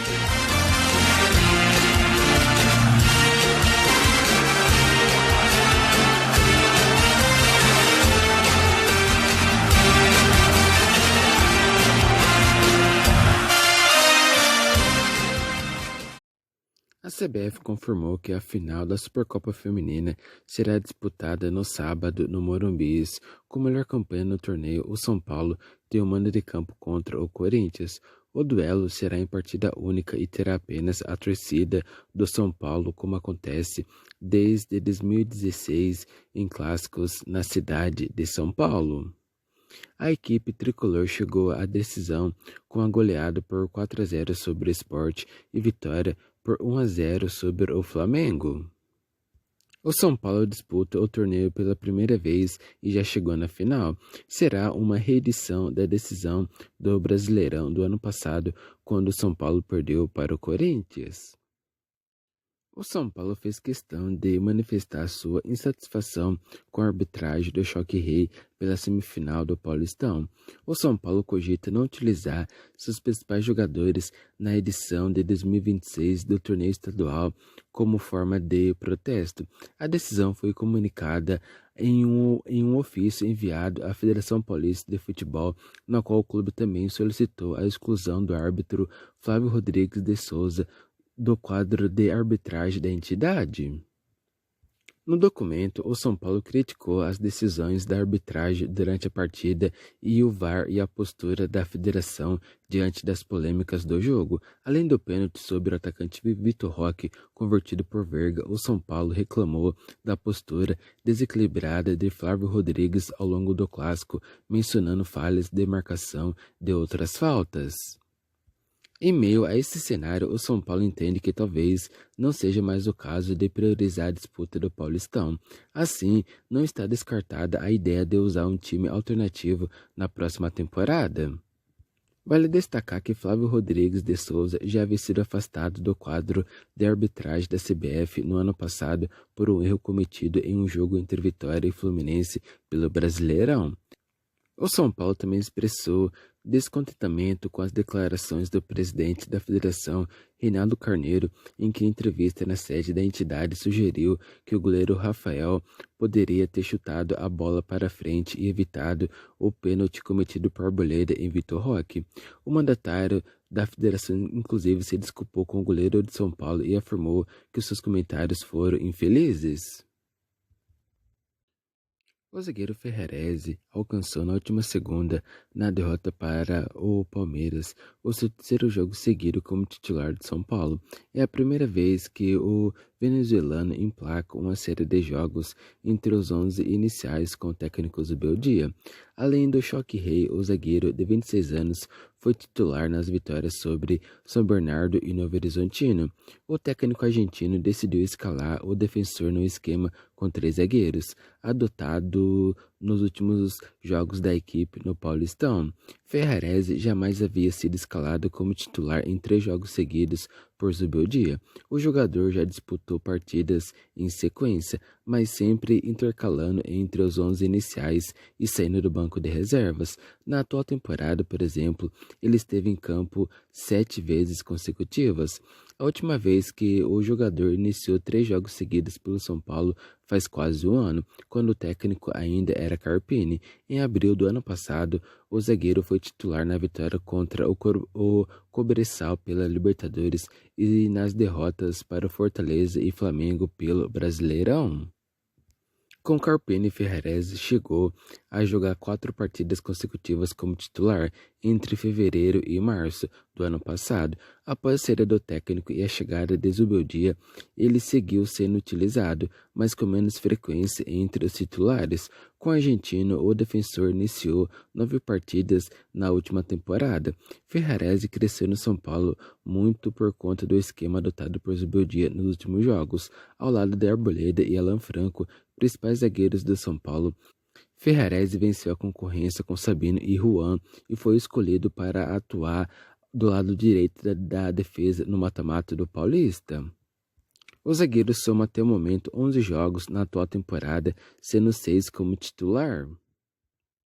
A CBF confirmou que a final da Supercopa Feminina será disputada no sábado no Morumbi. Com melhor campanha no torneio, o São Paulo tem o mando de campo contra o Corinthians. O duelo será em partida única e terá apenas a torcida do São Paulo, como acontece desde 2016 em clássicos na cidade de São Paulo. A equipe tricolor chegou à decisão com a goleada por 4-0 sobre o Sport e vitória por 1-0 sobre o Flamengo. O São Paulo disputa o torneio pela primeira vez e já chegou na final. Será uma reedição da decisão do Brasileirão do ano passado, quando o São Paulo perdeu para o Corinthians. O São Paulo fez questão de manifestar sua insatisfação com a arbitragem do Choque Rei pela semifinal do Paulistão. O São Paulo cogita não utilizar seus principais jogadores na edição de 2026 do torneio estadual como forma de protesto. A decisão foi comunicada em um ofício enviado à Federação Paulista de Futebol, no qual o clube também solicitou a exclusão do árbitro Flávio Rodrigues de Souza do quadro de arbitragem da entidade. No documento, o São Paulo criticou as decisões da arbitragem durante a partida e o VAR e a postura da federação diante das polêmicas do jogo. Além do pênalti sobre o atacante Vitor Roque, convertido por Verga, o São Paulo reclamou da postura desequilibrada de Flávio Rodrigues ao longo do clássico, mencionando falhas de marcação de outras faltas. Em meio a esse cenário, o São Paulo entende que talvez não seja mais o caso de priorizar a disputa do Paulistão. Assim, não está descartada a ideia de usar um time alternativo na próxima temporada. Vale destacar que Flávio Rodrigues de Souza já havia sido afastado do quadro de arbitragem da CBF no ano passado por um erro cometido em um jogo entre Vitória e Fluminense pelo Brasileirão. O São Paulo também expressou descontentamento com as declarações do presidente da federação, Reinaldo Carneiro, em que em entrevista na sede da entidade sugeriu que o goleiro Rafael poderia ter chutado a bola para frente e evitado o pênalti cometido por Arboleda em Vitor Roque. O mandatário da federação inclusive se desculpou com o goleiro de São Paulo e afirmou que os seus comentários foram infelizes. O zagueiro Ferrarese alcançou na última segunda, na derrota para o Palmeiras, o seu terceiro jogo seguido como titular de São Paulo. É a primeira vez que o venezuelano emplaca uma série de jogos entre os 11 iniciais com o técnico Zubeldia. Além do Choque Rei, o zagueiro de 26 anos foi titular nas vitórias sobre São Bernardo e Novo Horizontino. O técnico argentino decidiu escalar o defensor no esquema com 3 zagueiros, adotado nos últimos jogos da equipe no Paulistão. Ferrarese jamais havia sido escalado como titular em 3 jogos seguidos por Zubeldia. O jogador já disputou partidas em sequência, mas sempre intercalando entre os 11 iniciais e saindo do banco de reservas. Na atual temporada, por exemplo, ele esteve em campo 7 vezes consecutivas. A última vez que o jogador iniciou 3 jogos seguidos pelo São Paulo faz quase um ano, quando o técnico ainda era Carpini. Em abril do ano passado, o zagueiro foi titular na vitória contra o Cobressal pela Libertadores e nas derrotas para o Fortaleza e Flamengo pelo Brasileirão. Com Carpini, Ferrarese chegou a jogar 4 partidas consecutivas como titular entre fevereiro e março do ano passado. Após a saída do técnico e a chegada de Zubeldia, ele seguiu sendo utilizado, mas com menos frequência entre os titulares. Com o argentino, o defensor iniciou 9 partidas na última temporada. Ferrarese cresceu no São Paulo muito por conta do esquema adotado por Zubeldia nos últimos jogos, ao lado de Arboleda e Alan Franco, principais zagueiros do São Paulo. Ferrarese venceu a concorrência com Sabino e Juan e foi escolhido para atuar do lado direito da defesa no mata-mata do Paulista. O zagueiro soma até o momento 11 jogos na atual temporada, sendo 6 como titular.